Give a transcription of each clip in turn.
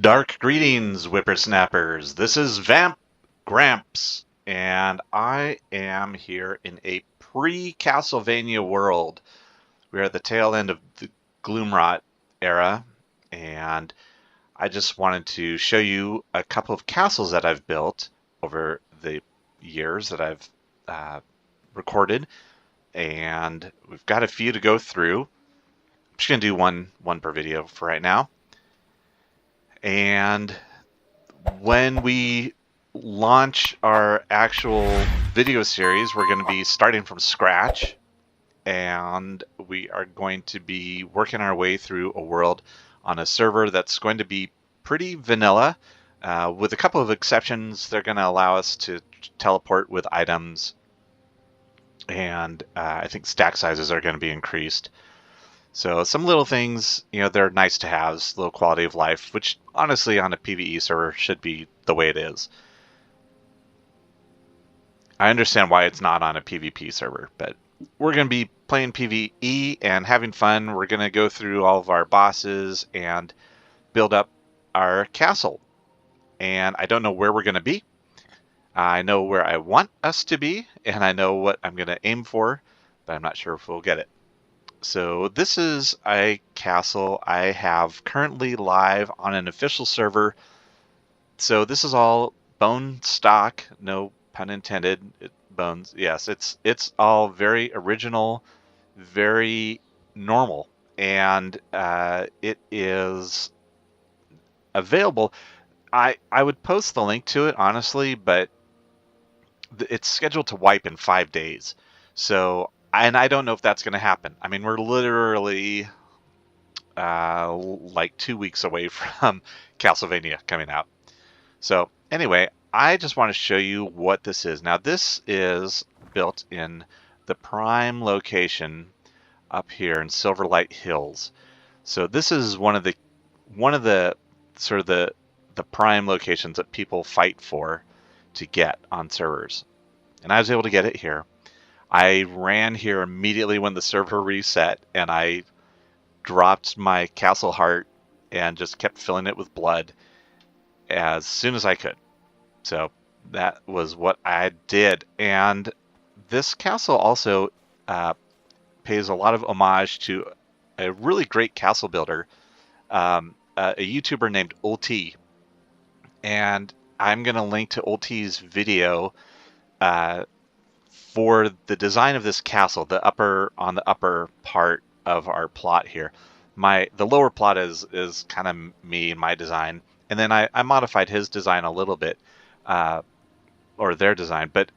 Dark greetings, whippersnappers. This is Vamp Gramps, and I am here in a pre-Castlevania world. We're at the tail end of the Gloomrot era, and I just wanted to show you a couple of castles that I've built over the years that I've recorded, and we've got a few to go through. I'm just going to do one per video for right now. And when we launch our actual video series, we're going to be starting from scratch, and we are going to be working our way through a world on a server that's going to be pretty vanilla. With a couple of exceptions, they're going to allow us to teleport with items, and I think stack sizes are going to be increased. So some little things, they're nice to have, little quality of life, which honestly on a PvE server should be the way it is. I understand why it's not on a PvP server, but we're going to be playing PvE and having fun. We're going to go through all of our bosses and build up our castle. And I don't know where we're going to be. I know where I want us to be, and I know what I'm going to aim for, but I'm not sure if we'll get it. So this is a castle I have currently live on an official server. So this is all bone stock, no pun intended. Bones, yes, it's all very original, very normal, and it is available. I would post the link to it honestly, but it's scheduled to wipe in 5 days. So and I don't know if that's going to happen. I mean, we're literally like 2 weeks away from Castlevania coming out. So anyway, I just want to show you what this is. Now, this is built in the prime location up here in Silverlight Hills. So this is one of the sort of the prime locations that people fight for to get on servers. And I was able to get it here. I ran here immediately when the server reset, and I dropped my castle heart and just kept filling it with blood as soon as I could. So that was what I did. And this castle also pays a lot of homage to a really great castle builder, a YouTuber named Ultí. And I'm going to link to Ultí's video for the design of this castle, on the upper part of our plot here. The lower plot is kind of me and my design, and then I modified his design a little bit, or their design. But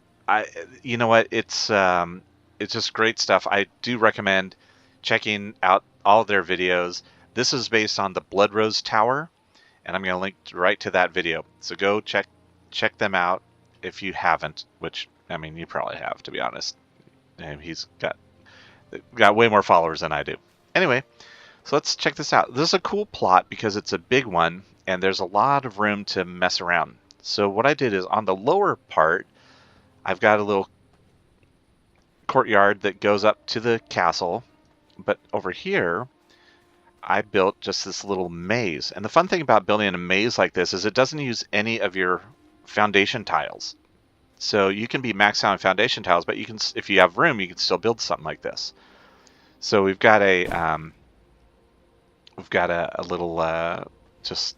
you know what? It's just great stuff. I do recommend checking out all of their videos. This is based on the Blood Rose Tower, and I'm going to link right to that video. So go check them out if you haven't, which I mean, you probably have, to be honest. And he's got way more followers than I do. Anyway, so let's check this out. This is a cool plot because it's a big one, and there's a lot of room to mess around. So what I did is on the lower part, I've got a little courtyard that goes up to the castle. But over here, I built just this little maze. And the fun thing about building a maze like this is it doesn't use any of your foundation tiles. So you can be maxed out on foundation tiles, but you can, if you have room, you can still build something like this. So we've got a little just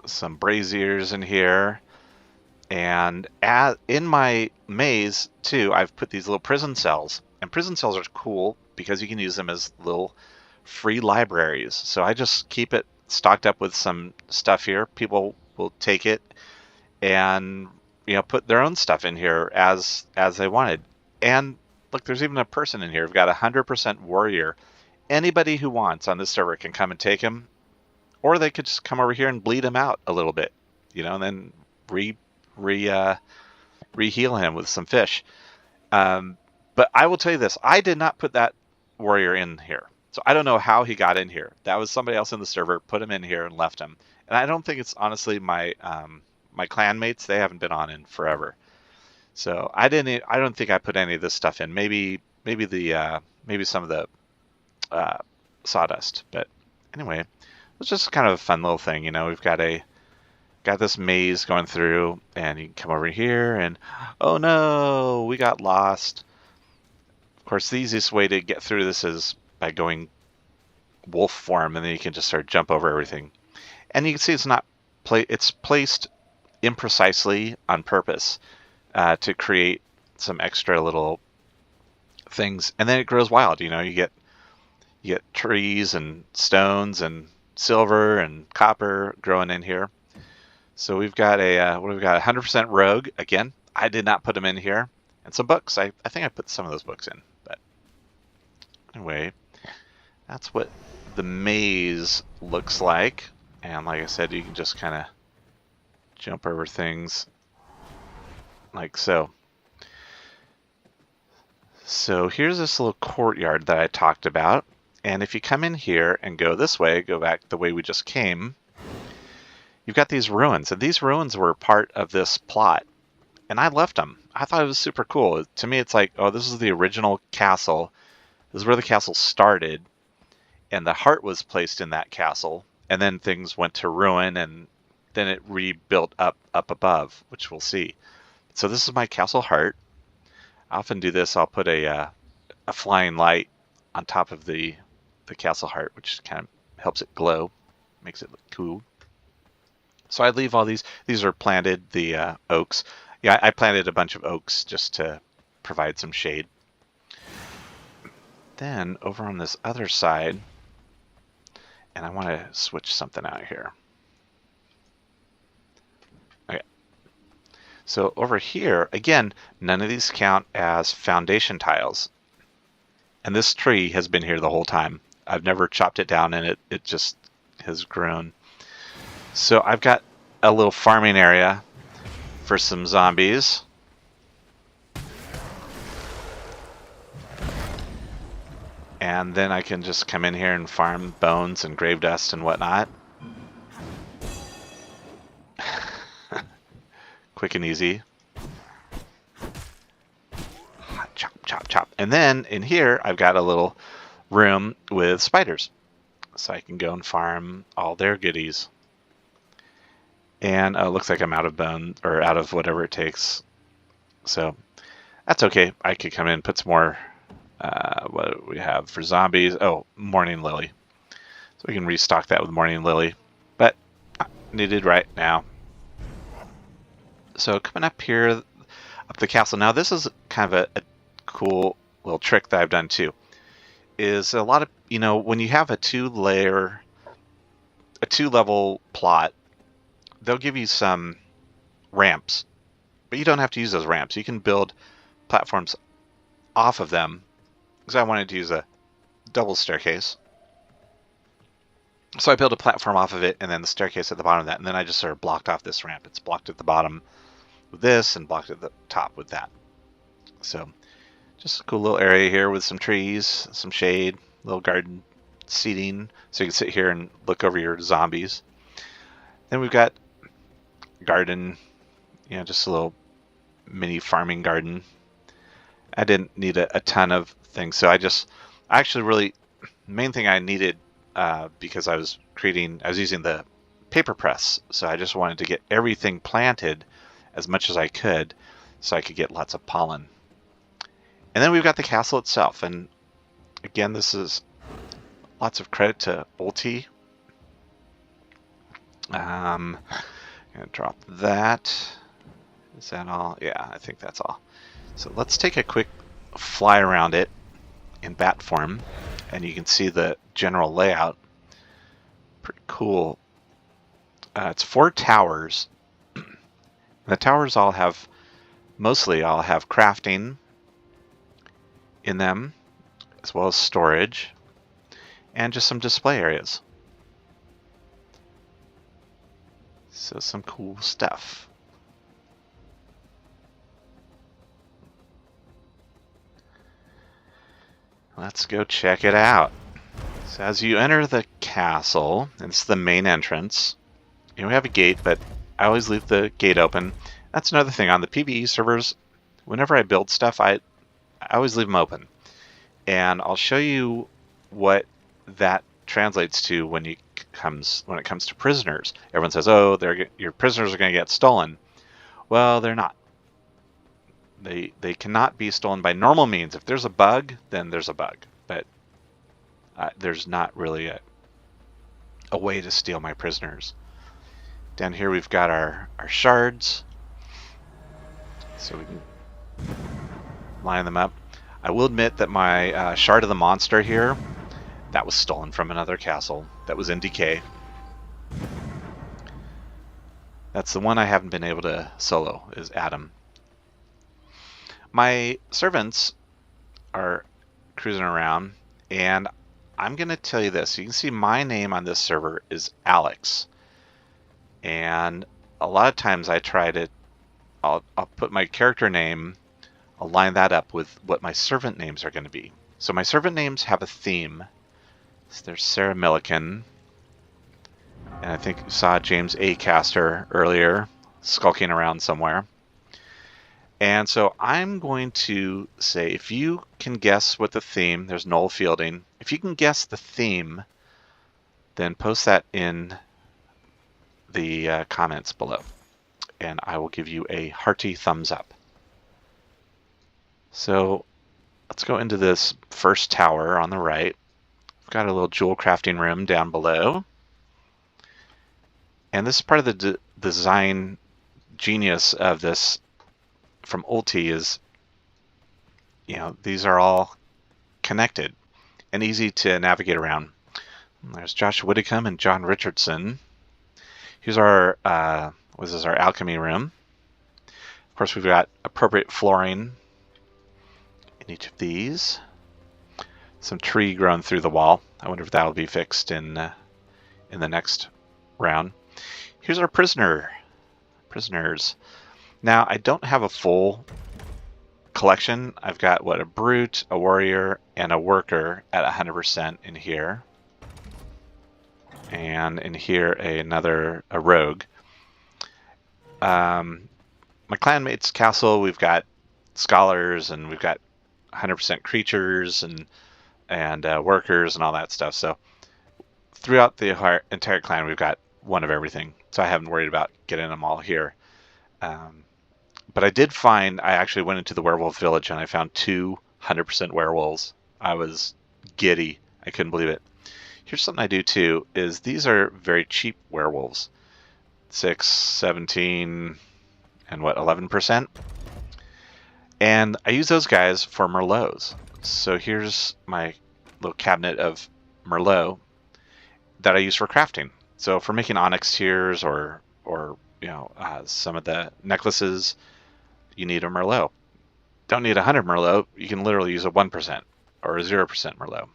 some braziers in here, and in my maze too, I've put these little prison cells, and prison cells are cool because you can use them as little free libraries. So I just keep it stocked up with some stuff here. People will take it and put their own stuff in here as they wanted. And look, there's even a person in here. We've got 100% warrior. Anybody who wants on this server can come and take him, or they could just come over here and bleed him out a little bit, and then re-heal him with some fish. But I will tell you this: I did not put that warrior in here, so I don't know how he got in here. That was somebody else in the server put him in here and left him. And I don't think it's honestly my clan mates. They haven't been on in forever, so I don't think I put any of this stuff in. Maybe some of the sawdust. But anyway, It's just kind of a fun little thing, you know. We've got this maze going through, and you can come over here, and oh no, we got lost. Of course, the easiest way to get through this is by going wolf form, and then you can just sort of jump over everything. And you can see it's placed imprecisely on purpose to create some extra little things, and then it grows wild. You know, you get trees and stones and silver and copper growing in here. So we've got we've got 100% rogue. Again, I did not put them in here. And some books. I think I put some of those books in. But anyway, that's what the maze looks like. And like I said, you can just kind of jump over things like so. So here's this little courtyard that I talked about. And if you come in here and go this way, go back the way we just came, you've got these ruins. And these ruins were part of this plot. And I left them. I thought it was super cool. To me, it's like, oh, this is the original castle. This is where the castle started. And the heart was placed in that castle. And then things went to ruin, and then it rebuilt up above, which we'll see. So this is my castle heart. I often do this. I'll put a flying light on top of the castle heart, which kind of helps it glow, makes it look cool. So I leave all these. These are planted, the oaks. Yeah, I planted a bunch of oaks just to provide some shade. Then over on this other side, and I want to switch something out here. Okay. So over here, again, none of these count as foundation tiles. And this tree has been here the whole time. I've never chopped it down, and it just has grown. So I've got a little farming area for some zombies. And then I can just come in here and farm bones and grave dust and whatnot. Quick and easy. Chop, chop, chop. And then in here, I've got a little room with spiders. So I can go and farm all their goodies. And it looks like I'm out of bone, or out of whatever it takes. So that's okay. I could come in and put some more. What do we have for zombies? Oh, Morning Lily. So we can restock that with Morning Lily. But needed right now. So coming up here, up the castle. Now this is kind of a cool little trick that I've done too. Is a lot of, you know, when you have a two-level plot, they'll give you some ramps. But you don't have to use those ramps. You can build platforms off of them. Because I wanted to use a double staircase. So I built a platform off of it, and then the staircase at the bottom of that, and then I just sort of blocked off this ramp. It's blocked at the bottom with this, and blocked at the top with that. So just a cool little area here with some trees, some shade, little garden seating, so you can sit here and look over your zombies. Then we've got garden, you know, just a little mini farming garden. I didn't need a ton of things, so I actually really, main thing I needed, because I was using the paper press, so I just wanted to get everything planted as much as I could, so I could get lots of pollen. And then we've got the castle itself, and again, this is lots of credit to Ultí. I'm gonna drop that. Is that all? Yeah, I think that's all. So let's take a quick fly around it in bat form, and you can see the general layout. Pretty cool. It's 4 towers. The towers mostly all have crafting in them, as well as storage, and just some display areas. So some cool stuff. Let's go check it out. So as you enter the castle, it's the main entrance. You know, we have a gate, but I always leave the gate open. That's another thing. On the PvE servers, whenever I build stuff, I always leave them open. And I'll show you what that translates to when you comes to prisoners. Everyone says, "Oh, your prisoners are going to get stolen." Well, they're not. They cannot be stolen by normal means. If there's a bug, then there's a bug. But there's not really a way to steal my prisoners. Down here we've got our shards. So we can line them up. I will admit that my shard of the monster here, that was stolen from another castle that was in decay. That's the one I haven't been able to solo, is Adam. My servants are cruising around, and I'm going to tell you this. You can see my name on this server is Alex. And a lot of times I try to, I'll put my character name, I'll line that up with what my servant names are going to be. So my servant names have a theme. So there's Sarah Milliken. And I think you saw James A. Caster earlier, skulking around somewhere. And so I'm going to say, if you can guess what the theme, there's Noel Fielding. If you can guess the theme, then post that in the comments below. And I will give you a hearty thumbs up. So let's go into this first tower on the right. We've got a little jewel crafting room down below. And this is part of the design genius of this from Ultí is, you know, these are all connected and easy to navigate around. And there's Josh Whitcomb and John Richardson. Here's our, our alchemy room. Of course, we've got appropriate flooring in each of these. Some tree grown through the wall. I wonder if that will be fixed in the next round. Here's our prisoners. Now, I don't have a full collection. I've got, a brute, a warrior, and a worker at 100% in here. And in here, a rogue. My clanmate's castle, we've got scholars, and we've got 100% creatures, and workers, and all that stuff. So throughout the entire clan, we've got one of everything. So I haven't worried about getting them all here. But I did find, I actually went into the werewolf village and I found 200% werewolves. I was giddy. I couldn't believe it. Here's something I do too, is these are very cheap werewolves. 6, 17, and 11%? And I use those guys for Merlots. So here's my little cabinet of Merlot that I use for crafting. So for making onyx tears or some of the necklaces, you need a Merlot. Don't need 100 Merlot. You can literally use a 1% or a 0% Merlot.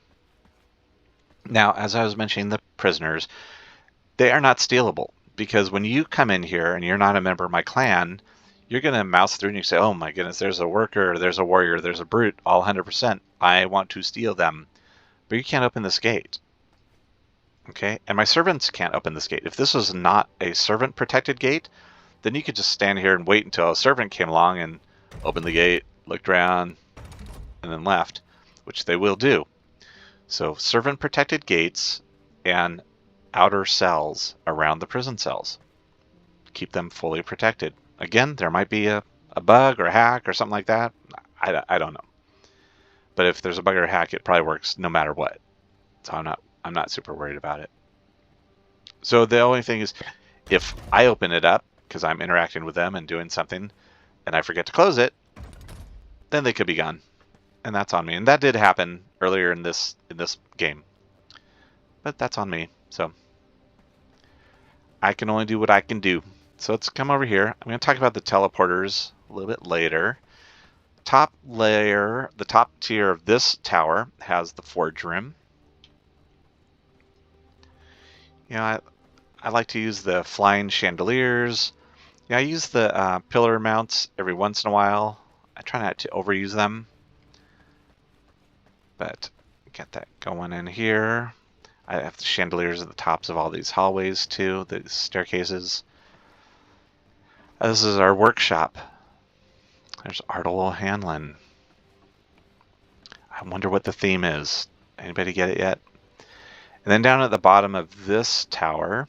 Now, as I was mentioning, the prisoners, they are not stealable, because when you come in here and you're not a member of my clan, you're going to mouse through and you say, oh my goodness, there's a worker, there's a warrior, there's a brute, all 100%. I want to steal them. But you can't open this gate. Okay, and my servants can't open this gate. If this was not a servant protected gate, then you could just stand here and wait until a servant came along and opened the gate, looked around, and then left, which they will do. So servant protected gates and outer cells around the prison cells. Keep them fully protected. Again, there might be a bug or a hack or something like that. I don't know. But if there's a bug or a hack, it probably works no matter what. So I'm not super worried about it. So the only thing is, if I open it up because I'm interacting with them and doing something, and I forget to close it, then they could be gone, and that's on me. And that did happen earlier in this game, but that's on me. So I can only do what I can do. So let's come over here. I'm going to talk about the teleporters a little bit later. Top layer, the top tier of this tower has the forge room. You know, I like to use the flying chandeliers. Yeah, I use the pillar mounts every once in a while. I try not to overuse them. But get that going in here. I have the chandeliers at the tops of all these hallways too, the staircases. This is our workshop. There's Artel Hanlon. I wonder what the theme is. Anybody get it yet? And then down at the bottom of this tower,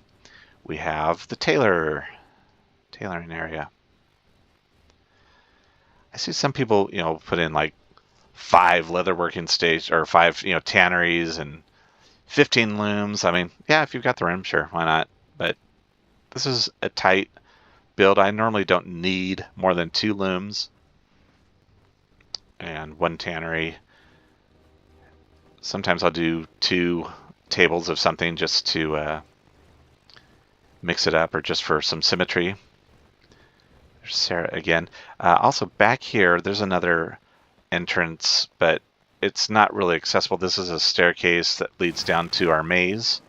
we have the tailoring area. I see some people, put in like 5 leatherworking stations or 5, tanneries and 15 looms. I mean, yeah, if you've got the room, sure, why not? But this is a tight build. I normally don't need more than 2 looms and 1 tannery. Sometimes I'll do 2 tables of something just to mix it up or just for some symmetry. There's Sarah again. Also back here, there's another entrance, but it's not really accessible. This is a staircase that leads down to our maze,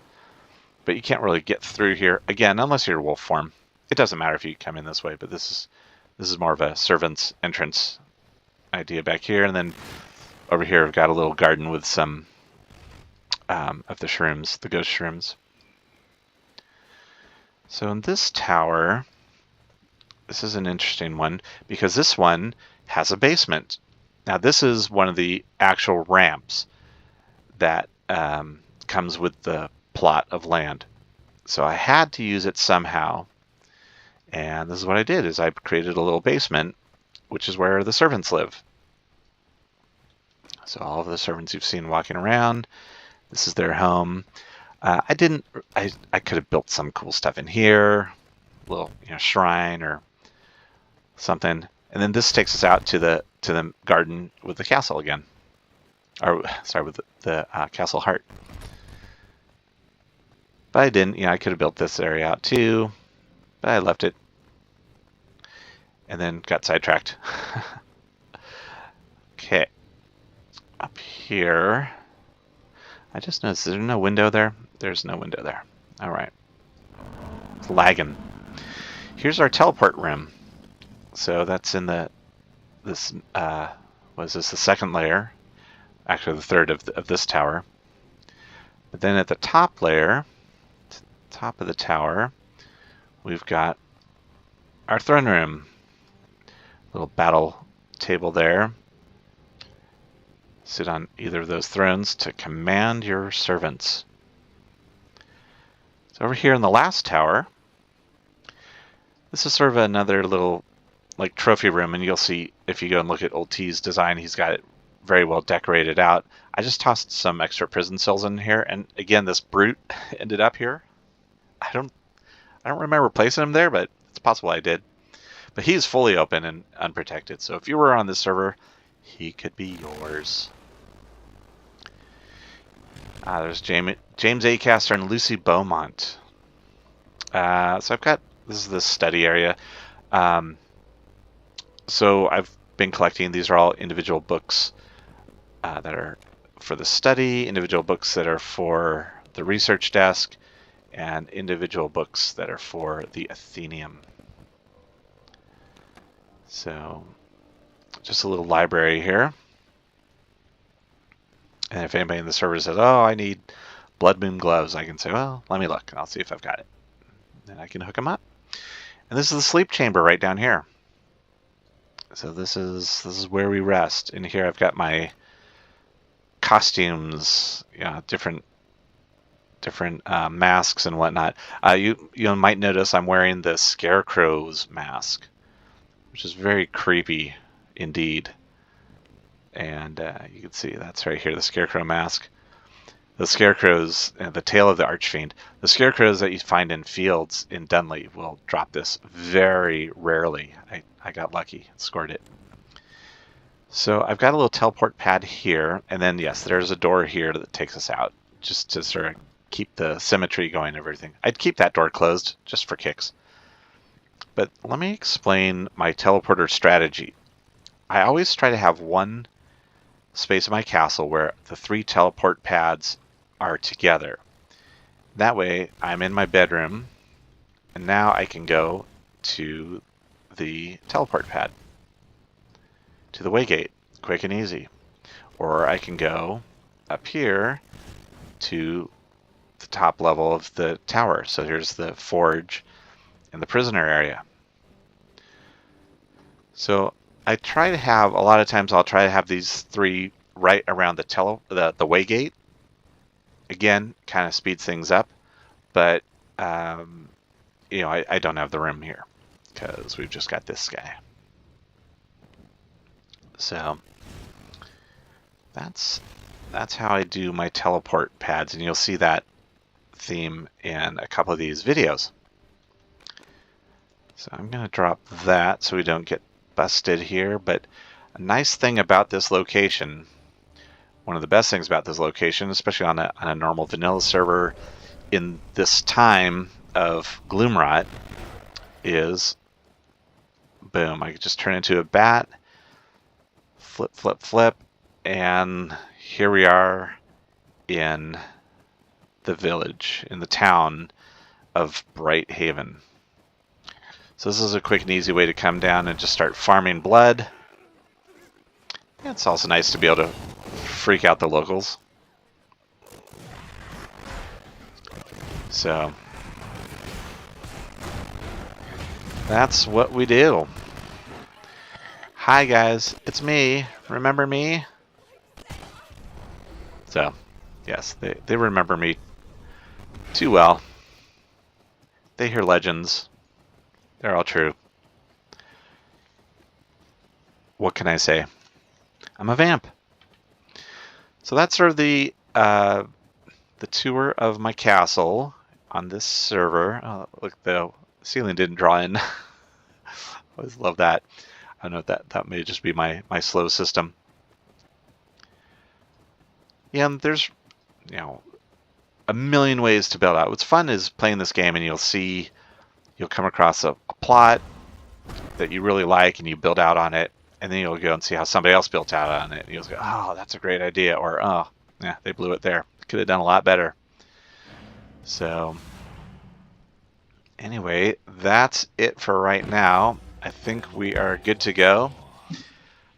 but you can't really get through here again unless you're wolf form. It doesn't matter if you come in this way, but this is more of a servant's entrance idea back here. And then over here, I've got a little garden with some of the shrooms, the ghost shrooms. So in this tower, this is an interesting one because this one has a basement. Now this is one of the actual ramps that comes with the plot of land. So I had to use it somehow. And this is what I did, is I created a little basement, which is where the servants live. So all of the servants you've seen walking around, this is their home. I could have built some cool stuff in here, a little shrine or something. And then this takes us out to the garden with the castle again. Or, sorry, with the castle heart. But I didn't. I could have built this area out too, but I left it. And then got sidetracked. Okay. Up here. I just noticed there's no window there. There's no window there. All right. It's lagging. Here's our teleport room. So that's in this was this the second layer? Actually, the third of this tower. But then at the top layer, top of the tower, we've got our throne room. Little battle table there. Sit on either of those thrones to command your servants. So over here in the last tower, this is sort of another little like trophy room, and you'll see if you go and look at Ultí's design, he's got it very well decorated out. I just tossed some extra prison cells in here, and again, this brute ended up here. I don't remember placing him there, but it's possible I did. But he's fully open and unprotected, so if you were on this server, he could be yours. There's James Acaster and Lucy Beaumont. So I've got, this is the study area. So I've been collecting, these are all individual books that are for the study, individual books that are for the research desk, and individual books that are for the Athenaeum. So just a little library here. And if anybody in the server says, oh, I need Blood Moon gloves, I can say, well, let me look, and I'll see if I've got it. Then I can hook them up. And this is the sleep chamber right down here. So this is where we rest. In here I've got my costumes, different masks and whatnot. You might notice I'm wearing the Scarecrow's mask, which is very creepy indeed. And you can see that's right here, the Scarecrow mask. The scarecrows, the tail of the Archfiend. The scarecrows that you find in fields in Dunley will drop this very rarely. I got lucky, scored it. So I've got a little teleport pad here, and then yes, there's a door here that takes us out, just to sort of keep the symmetry going and everything. I'd keep that door closed just for kicks. But let me explain my teleporter strategy. I always try to have one space in my castle where the 3 teleport pads are together. That way I'm in my bedroom, and now I can go to the teleport pad, to the waygate, quick and easy. Or I can go up here to the top level of the tower. So here's the forge and the prisoner area. So I try to have, a lot of times I'll try to have these 3 right around the waygate. again, kind of speeds things up, but you know, I don't have the room here because we've just got this guy. So that's how I do my teleport pads, and you'll see that theme in a couple of these videos. So I'm going to drop that so we don't get busted here, but a nice thing about this location, one of the best things about this location, especially on a normal vanilla server in this time of Gloomrot, is boom, I could just turn into a bat, flip, flip, flip, and here we are in the village, in the town of Bright Haven. So this is a quick and easy way to come down and just start farming blood. It's also nice to be able to freak out the locals. So that's what we do. Hi guys, it's me. Remember me? So, yes, they remember me too well. They hear legends. They're all true. What can I say? I'm a vamp. So that's sort of the tour of my castle on this server. Oh, look, the ceiling didn't draw in. I always love that. I don't know if that may just be my slow system. Yeah, and there's, you know, a million ways to build out. What's fun is playing this game and you'll come across a plot that you really like and you build out on it, and then you'll go and see how somebody else built out on it. And you'll go, oh, that's a great idea, or oh, yeah, they blew it there. Could have done a lot better. So anyway, that's it for right now. I think we are good to go.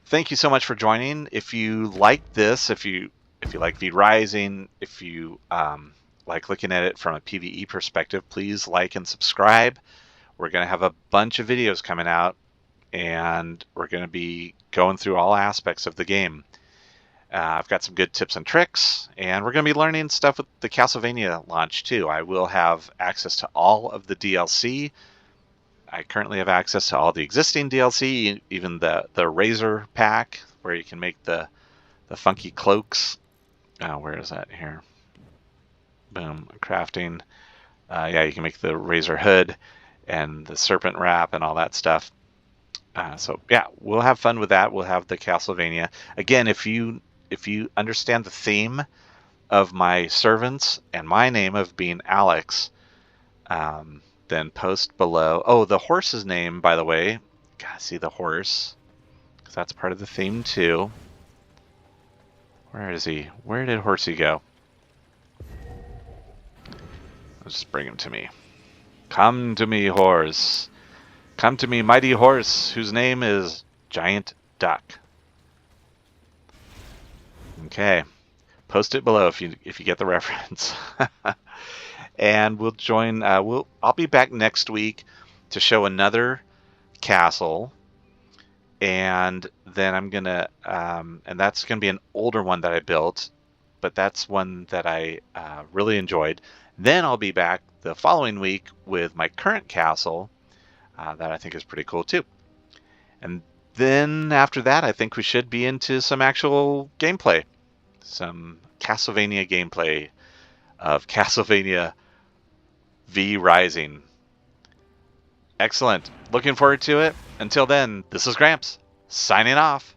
Thank you so much for joining. If you like this, if you like V Rising, if you like looking at it from a PvE perspective, please like and subscribe. We're going to have a bunch of videos coming out, and we're going to be going through all aspects of the game. I've got some good tips and tricks, and we're going to be learning stuff with the Castlevania launch too. I will have access to all of the DLC. I currently have access to all the existing DLC, even the Razor pack, where you can make the funky cloaks. Where is that here? Boom, crafting. Yeah, you can make the Razor hood and the serpent wrap and all that stuff. So yeah, we'll have fun with that. We'll have the Castlevania. Again, if you understand the theme of my servants and my name of being Alex, then post below. Oh, the horse's name, by the way. Gotta see the horse, because that's part of the theme too. Where is he? Where did Horsey go? Let's just bring him to me. Come to me, horse. Come to me, mighty horse, whose name is Giant Duck. Okay. Post it below if you get the reference. And we'll join. I'll be back next week to show another castle, and then I'm gonna and that's gonna be an older one that I built, but that's one that I really enjoyed. Then I'll be back the following week with my current castle that I think is pretty cool too. And then after that, I think we should be into some actual gameplay, some Castlevania gameplay of Castlevania V Rising. Excellent. Looking forward to it. Until then, this is Gramps, signing off.